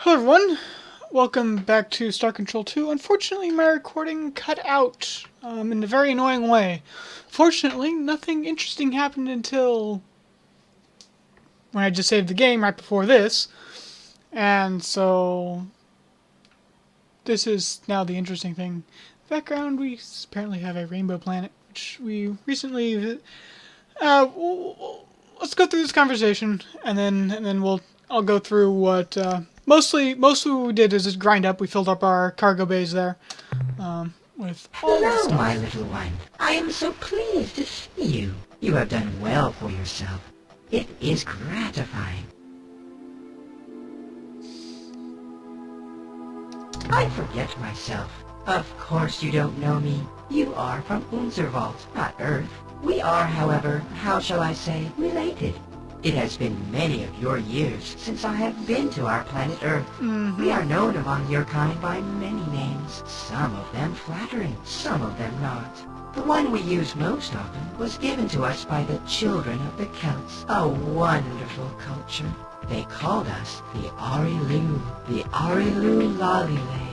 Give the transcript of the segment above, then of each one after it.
Hello everyone, welcome back to Star Control 2. Unfortunately, my recording cut out in a very annoying way. Fortunately, nothing interesting happened until when I just saved the game right before this. And so, this is now the interesting thing. Background, we apparently have a rainbow planet, which we recently... let's go through this conversation, and then I'll go through what mostly what we did is just grind up. We filled up our cargo bays there with all the Hello, stuff. my little one. I am so pleased to see you. You have done well for yourself. It is gratifying. I forget myself. Of course you don't know me. You are from Unzerwald, not Earth. We are, however, how shall I say, related. It has been many of your years since I have been to our planet Earth. We are known among your kind by many names, some of them flattering, some of them not. The one we use most often was given to us by the children of the Celts, a wonderful culture. They called us the Arilou, the Arilou Lalile.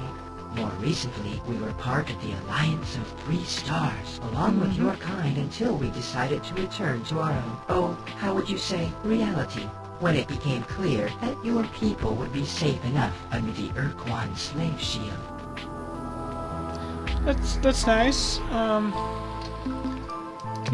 More recently, we were part of the Alliance of Three Stars, along with your kind until we decided to return to our own, how would you say, reality, when it became clear that your people would be safe enough under the Urquan slave shield. That's nice. Can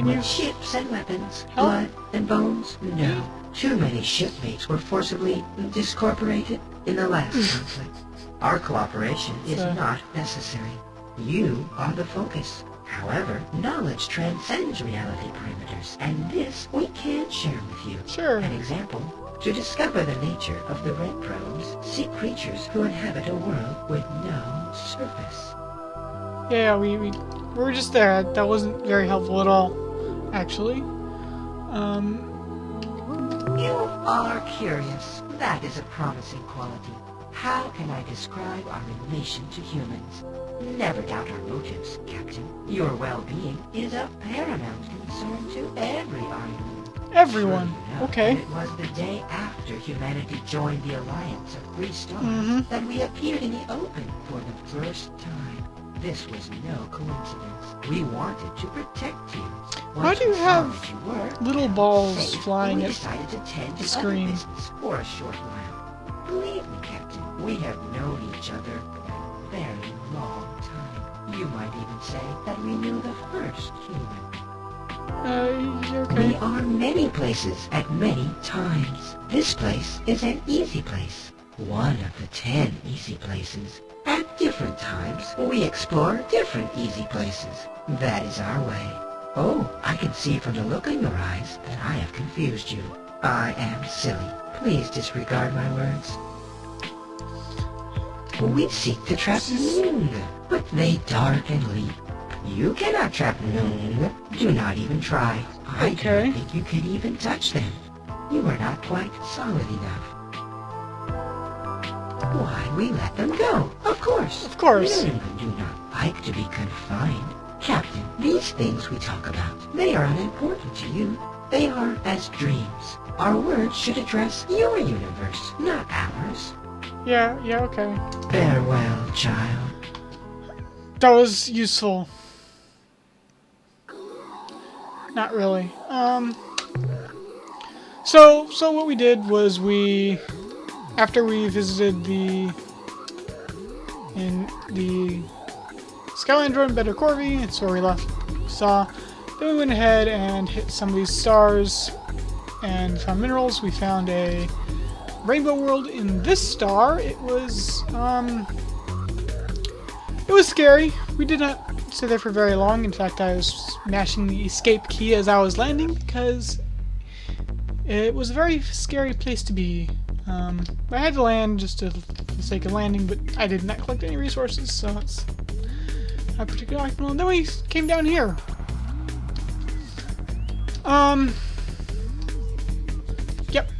With you ships and weapons, help? blood and bones? No. Too many shipmates were forcibly discorporated in the last conflict. Our cooperation is not necessary. You are the focus. However, knowledge transcends reality perimeters, and this we can share with you. Sure. An example, to discover the nature of the red probes, seek creatures who inhabit a world with no surface. Yeah, we were just there. That wasn't very helpful at all, actually. You are curious. That is a promising quality. How can I describe our relation to humans? Never doubt our motives, Captain. Your well-being is a paramount concern to every Arilou. Everyone. Sure you know Okay. that it was the day after humanity joined the Alliance of Three Stars that we appeared in the open for the first time. This was no coincidence. We wanted to protect you. Why do you have little balls safe, flying we at decided to tend the to screen? other business for a short while. Believe me, Captain, we have known each other for a very long time. You might even say that we knew the first human. Okay. We are many places at many times. This place is an easy place. One of the 10 easy places. At different times, we explore different easy places. That is our way. Oh, I can see from the look in your eyes that I have confused you. I am silly. Please disregard my words. We seek to trap Noong, but they dart and leap. You cannot trap Noong. Do not even try. I do Okay. not think you can even touch them. You are not quite solid enough. Why, we let them go. Of course. Of course. Noong do not like to be confined. Captain, these things we talk about, they are unimportant to you. They are as dreams. Our words should address your universe, not ours. Yeah, okay. Farewell, child. That was useful. Not really. So what we did was after we visited the Skyline drone Better Corby, it's where we saw. Then we went ahead and hit some of these stars and found minerals. We found a rainbow world in this star. It was scary. We did not stay there for very long. In fact, I was mashing the escape key as I was landing because it was a very scary place to be. I had to land just for the sake of landing, but I did not collect any resources, so it's not particularly optimal. And then we came down here. Yep.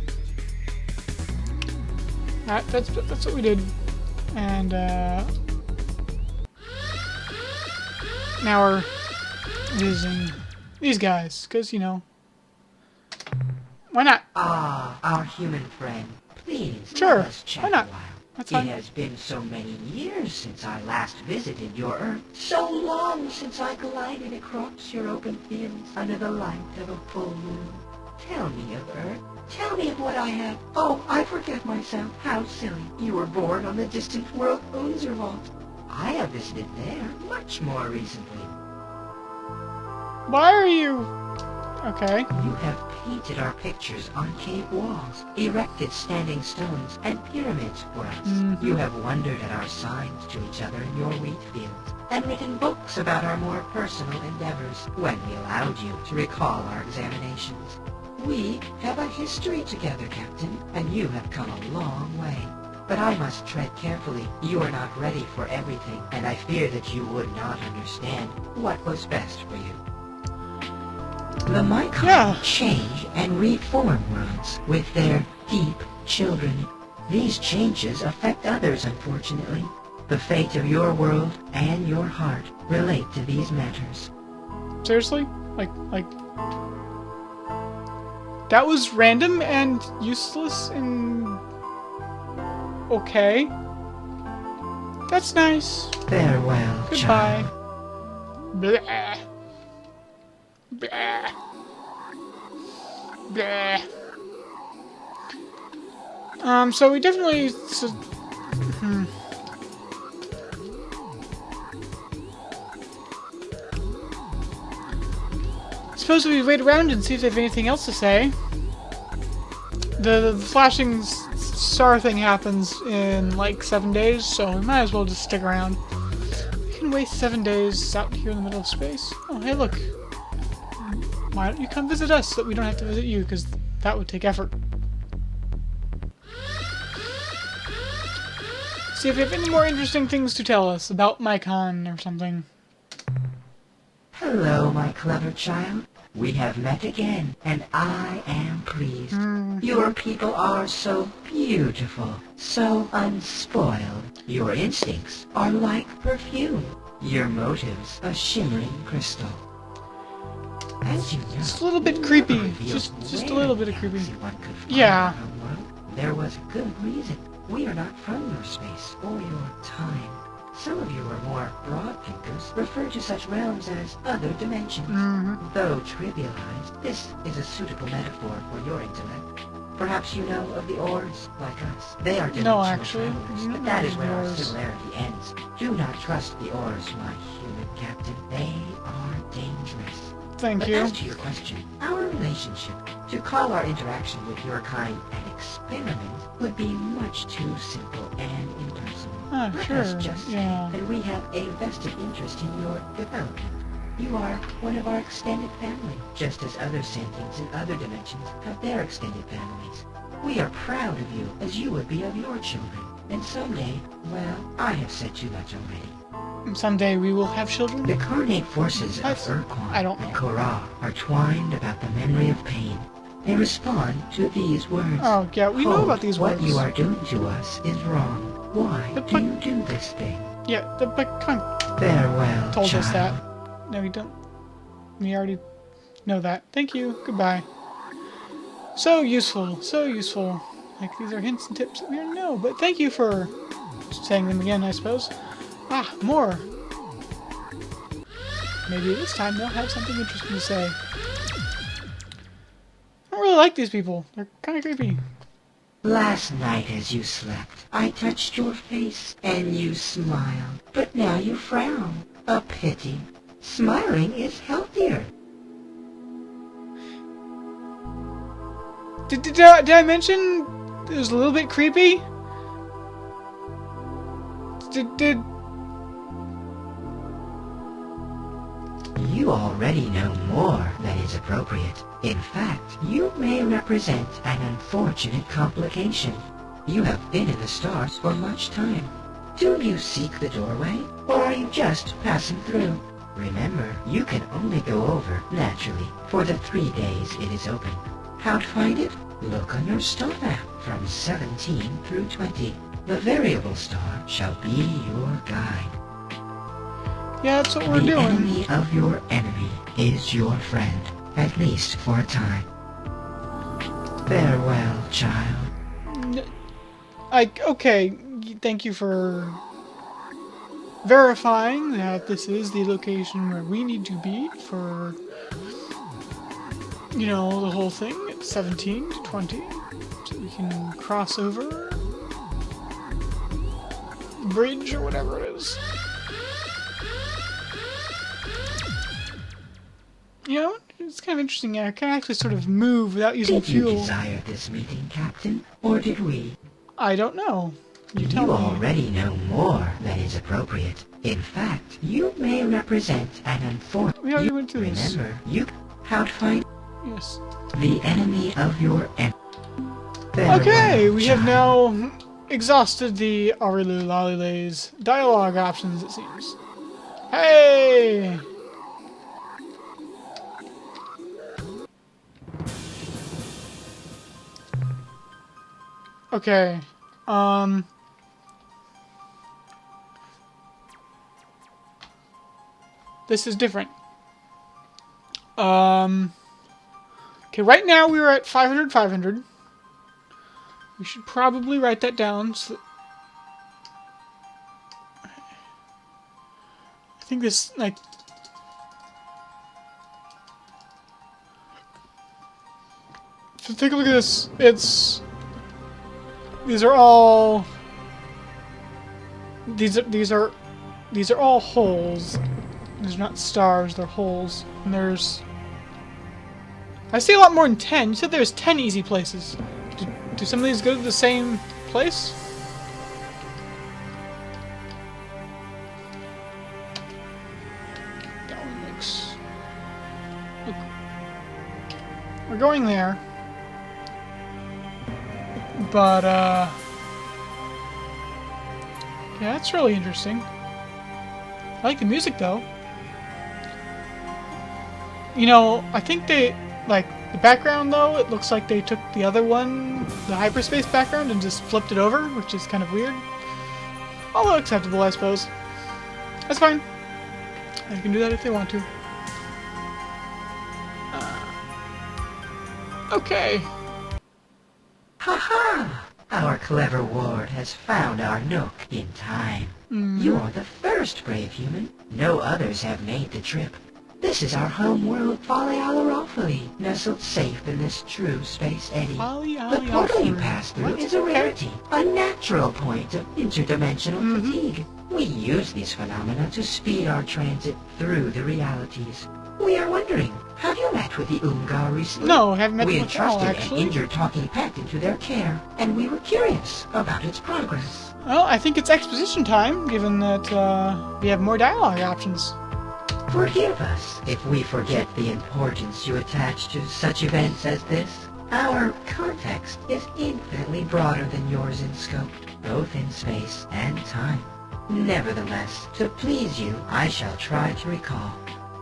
That's what we did, and now we're using these guys, because, you know, why not? Ah, our human friend. Please, Sure, let us chat why not? a while. That's It fine. has been so many years since I last visited your Earth. So long since I glided across your open fields under the light of a full moon. Tell me of Earth. Tell me of what I have. Oh, I forget myself. How silly. You were born on the distant world Unzerwald. I have visited there much more recently. Why are you... Okay. You have painted our pictures on cave walls, erected standing stones and pyramids for us. You have wondered at our signs to each other in your wheat fields, and written books about our more personal endeavors when we allowed you to recall our examinations. We have a history together, Captain, and you have come a long way. But I must tread carefully. You are not ready for everything, and I fear that you would not understand what was best for you. The Mycon change and reform worlds with their deep children. These changes affect others, unfortunately. The fate of your world and your heart relate to these matters. Seriously? Like... That was random and useless and... Okay. That's nice. Farewell, Goodbye. child. Blah. Blah. Blah. So we definitely... Suppose we wait around and see if they have anything else to say. The flashing star thing happens in like 7 days, so we might as well just stick around. We can waste 7 days out here in the middle of space. Oh, hey, look. Why don't you come visit us so that we don't have to visit you, because that would take effort. See if you have any more interesting things to tell us about Mycon or something. Hello, my clever child. We have met again, and I am pleased. Your people are so beautiful, so unspoiled. Your instincts are like perfume. Your motives a shimmering crystal. As you know, It's a little bit you creepy. never revealed Just a where little bit the of creepy. galaxy one could find Yeah. our own world. There was a good reason. We are not from your space or your time. Some of you are more broad thinkers, refer to such realms as other dimensions. Though trivialized, this is a suitable metaphor for your intellect. Perhaps you know of the Ors, like us. They are dimensional actually. travelers, I but don't that know is the where our Ors. similarity ends. Do not trust the Ors, my human captain. They are dangerous. Thank But you. as to your question, our relationship, to call our interaction with your kind an experiment, would be much too simple and impersonal. Ah, Let sure, us just say yeah. that we have a vested interest in your development. You are one of our extended family, just as other sentients in other dimensions have their extended families. We are proud of you as you would be of your children. And someday, well, I have said too much already. Someday we will have children. The carnate forces of Urquan I don't and know. Korra are twined about the memory of pain. They respond to these words. Oh, yeah, we know Hold, about these what words. you are doing to us is wrong. Why But- do you do this thing? Yeah, but come on, Farewell, told child. us that. No, we don't. We already know that. Thank you. Goodbye. So useful. So useful. Like, these are hints and tips that we already know. But thank you for saying them again, I suppose. Ah, more. Maybe this time they'll have something interesting to say. I don't really like these people. They're kind of creepy. Last night as you slept, I touched your face and you smiled. But now you frown. A pity. Smiling is healthier. Did I mention it was a little bit creepy? Did You already know more than is appropriate. In fact, you may represent an unfortunate complication. You have been in the stars for much time. Do you seek the doorway, or are you just passing through? Remember, you can only go over, naturally, for the 3 days it is open. How to find it? Look on your star map from 17 through 20. The variable star shall be your guide. yeah, that's what we're The doing. enemy of your enemy is your friend, at least for a time. Farewell, child. Like, okay, thank you for verifying that this is the location where we need to be for, you know, the whole thing. It's 17 to 20. So we can cross over the bridge or whatever it is. You know, it's kind of interesting. I can actually sort of move without using Did you fuel. desire this meeting, Captain, or did we? I don't know. You tell me. Already know more than is appropriate. In fact, you may represent an unfortunate... We already went through this. Remember, you how to find Yes. the enemy of your enemy. Okay, we have now exhausted the Arilou Lalalasomething's dialogue options, it seems. Hey! Okay, this is different. Okay, right now we are at 500, 500. We should probably write that down. So I think this, like... So take a look at this. It's... These are all... These are all holes. These are not stars, they're holes. And there's... I see a lot more than 10. You said there's 10 easy places. Do some of these go to the same place? That one looks... Look. We're going there. But, yeah, that's really interesting. I like the music, though. You know, I think they... Like, the background, though, it looks like they took the other one, the hyperspace background, and just flipped it over, which is kind of weird. Although acceptable, I suppose. That's fine. They can do that if they want to. Okay. Ha-ha! Our clever ward has found our nook in time. You're the first brave human. No others have made the trip. This is our home world, Lalalasomething, nestled safe in this true space eddy. The portal you pass through is a rarity, a natural point of interdimensional fatigue. We use these phenomena to speed our transit through the realities. We are wondering, have you met with the Ungar recently? No, I haven't met We them at all, entrusted actually. an injured talking pet into their care, and we were curious about its progress. Well, I think it's exposition time, given that we have more dialogue options. Forgive us if we forget the importance you attach to such events as this. Our context is infinitely broader than yours in scope, both in space and time. Nevertheless, to please you, I shall try to recall.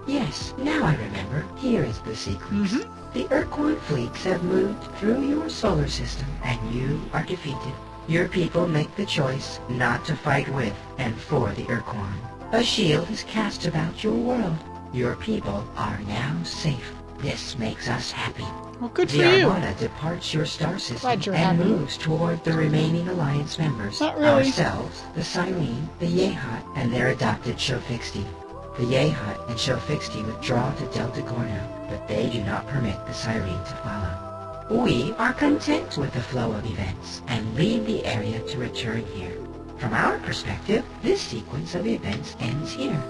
Yes, now I remember. Here is the sequence. The Urquan fleets have moved through your solar system, and you are defeated. Your people make the choice not to fight with and for the Urquan. A shield is cast about your world. Your people are now safe. This makes us happy. Well, good for The you. Armada departs your star system Glad you're and happy. moves toward the remaining Alliance members. Not really. Ourselves, the Cyrene, the Yehat, and their adopted Shofixti. The Yehat and Shofixti withdraw to Delta Gorno, but they do not permit the Cyrene to follow. We are content with the flow of events and leave the area to return here. From our perspective, this sequence of events ends here.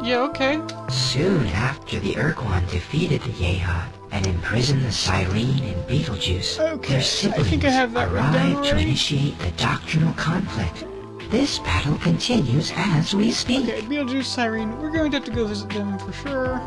Yeah, okay. Soon after the Urquan defeated the Yehat and imprisoned the Cyrene and Beetlejuice, Okay, their I siblings think I have that written down arrived to already. initiate the doctrinal conflict. This battle continues as we speak. Okay, Beetlejuice, Cyrene. We're going to have to go visit them for sure.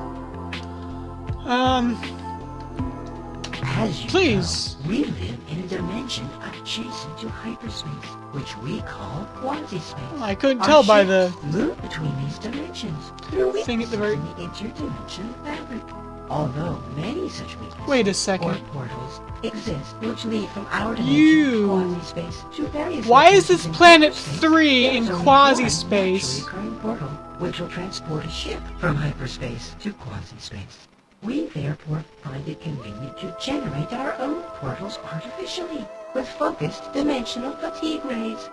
As you Please. know, we live in a dimension adjacent to hyperspace, which we call quasi-space. I couldn't Our tell by ships the... move between these dimensions through thing at the very- weaknesses in the interdimensional fabric. Although many such weaknesses Wait a second. or portals exist which lead from our dimension You- quasi-space to various Why is locations this in planet hyperspace. 3 There in is only quasi-space? one naturally occurring portal which will transport a ship from hyperspace to quasi-space. We therefore find it convenient to generate our own portals artificially with focused dimensional fatigue rays.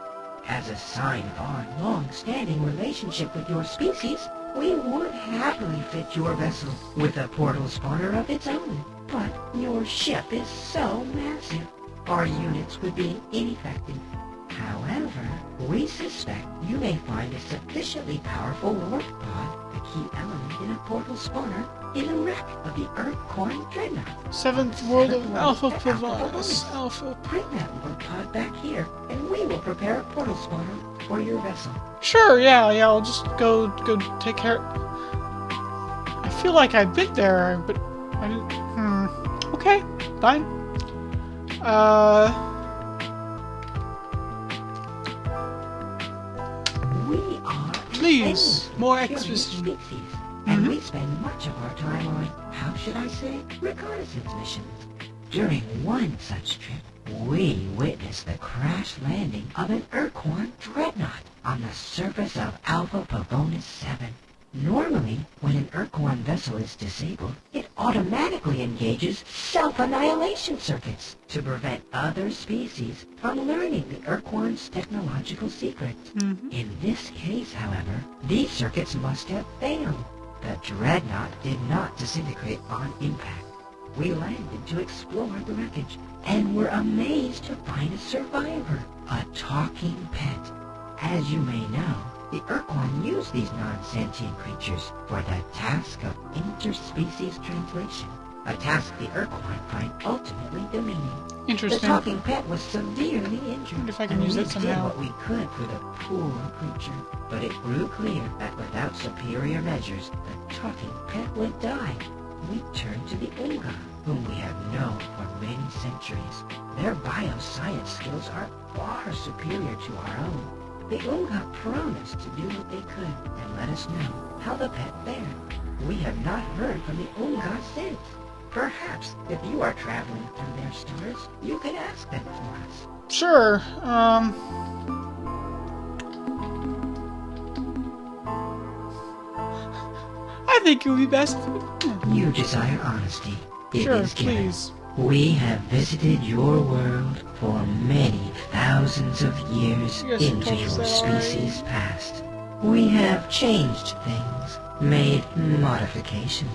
As a sign of our long-standing relationship with your species, we would happily fit your vessel with a portal spawner of its own. But your ship is so massive, our units would be ineffective. However, we suspect you may find a sufficiently powerful warp pod, a key element in a portal spawner, in a wreck of the Earthcorn Dreadnought. Seventh world of Alpha Pavonis. Alpha. Bring that warp pod back here, and we will prepare a portal spawner for your vessel. Sure, yeah, I'll just go take care. I feel like I've been there, but I didn't. Okay, fine. We are Please, more curious exposition. species, and we spend much of our time on, how should I say, reconnaissance missions. During one such trip, we witnessed the crash landing of an Earthcorn Dreadnought on the surface of Alpha Pavonis 7. Normally, when an Earthcorn vessel is disabled, it automatically engages self-annihilation circuits to prevent other species from learning the Earthcorn's technological secrets. In this case, however, these circuits must have failed. The Dreadnought did not disintegrate on impact. We landed to explore the wreckage, and were amazed to find a survivor, a talking pet. As you may know, the Earthcorn use these non-sentient creatures for the task of interspecies translation, a task the Earthcorn find ultimately demeaning. Interesting. The talking pet was severely injured, Wonder if I can and use we that did somehow. what we could for the poor creature. But it grew clear that without superior measures, the talking pet would die. We turned to the Unga, whom we have known for many centuries. Their bioscience skills are far superior to our own. The Unga promised to do what they could and let us know how the pet fared. We have not heard from the Unga since. Perhaps, if you are traveling through their stars, you could ask them for us. Sure. I think it would be best. You desire honesty. It Sure, is given. please. We have visited your world for many thousands of years Yes, you into told us your that already. species' past. We have changed things, made modifications.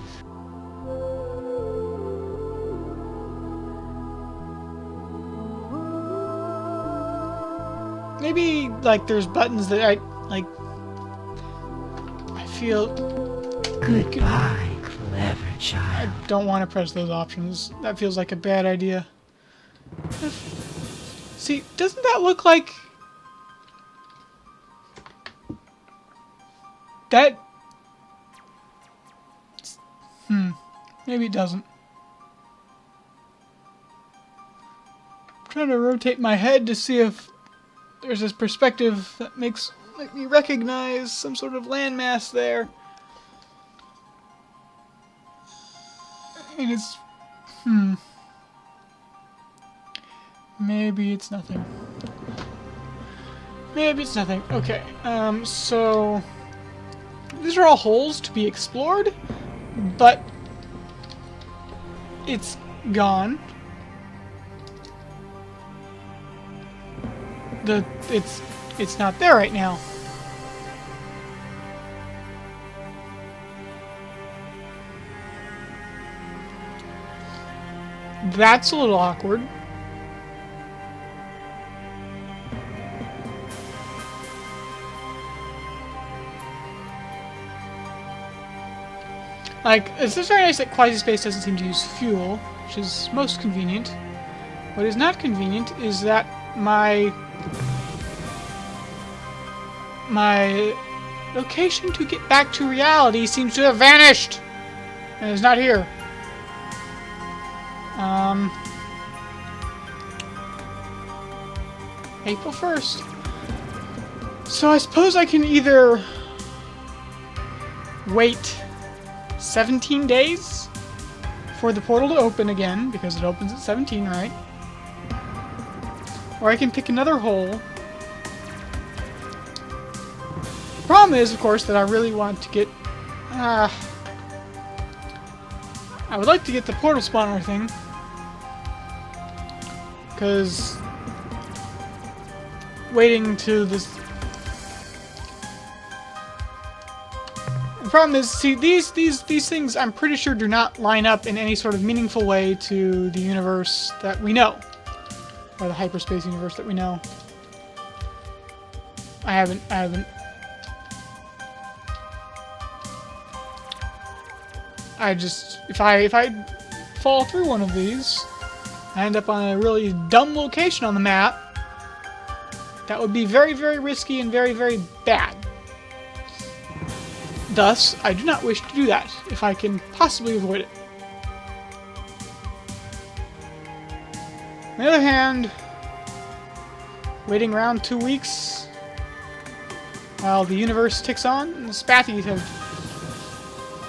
Maybe like there's buttons that I feel Goodbye, clever I child. don't want to press those options. That feels like a bad idea. See, doesn't that look like that? Maybe it doesn't. I'm trying to rotate my head to see if there's this perspective that make me recognize some sort of landmass there. And it's maybe it's nothing. Maybe it's nothing. Okay. So these are all holes to be explored, but it's gone. It's not there right now. That's a little awkward. Like, it's just very nice that quasi-space doesn't seem to use fuel, which is most convenient. What is not convenient is that my location to get back to reality seems to have vanished and is not here. April 1st. So I suppose I can either wait 17 days for the portal to open again, because it opens at 17, right? Or I can pick another hole. The problem is, of course, that I really want to get... I would like to get the portal spawner thing. Because waiting to this. The problem is, see, these things I'm pretty sure do not line up in any sort of meaningful way to the universe that we know, or the hyperspace universe that we know. I haven't. I just, if I fall through one of these, I end up on a really dumb location on the map. That would be very, very risky and very, very bad. Thus, I do not wish to do that, if I can possibly avoid it. On the other hand, waiting around 2 weeks while the universe ticks on, and the Spathies have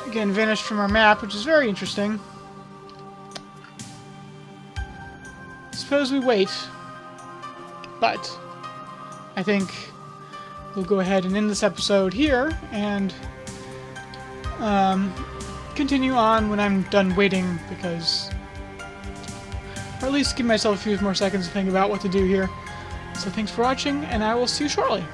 again vanished from our map, which is very interesting. Suppose we wait, but I think we'll go ahead and end this episode here and continue on when I'm done waiting, because, or at least give myself a few more seconds to think about what to do here. So thanks for watching, and I will see you shortly.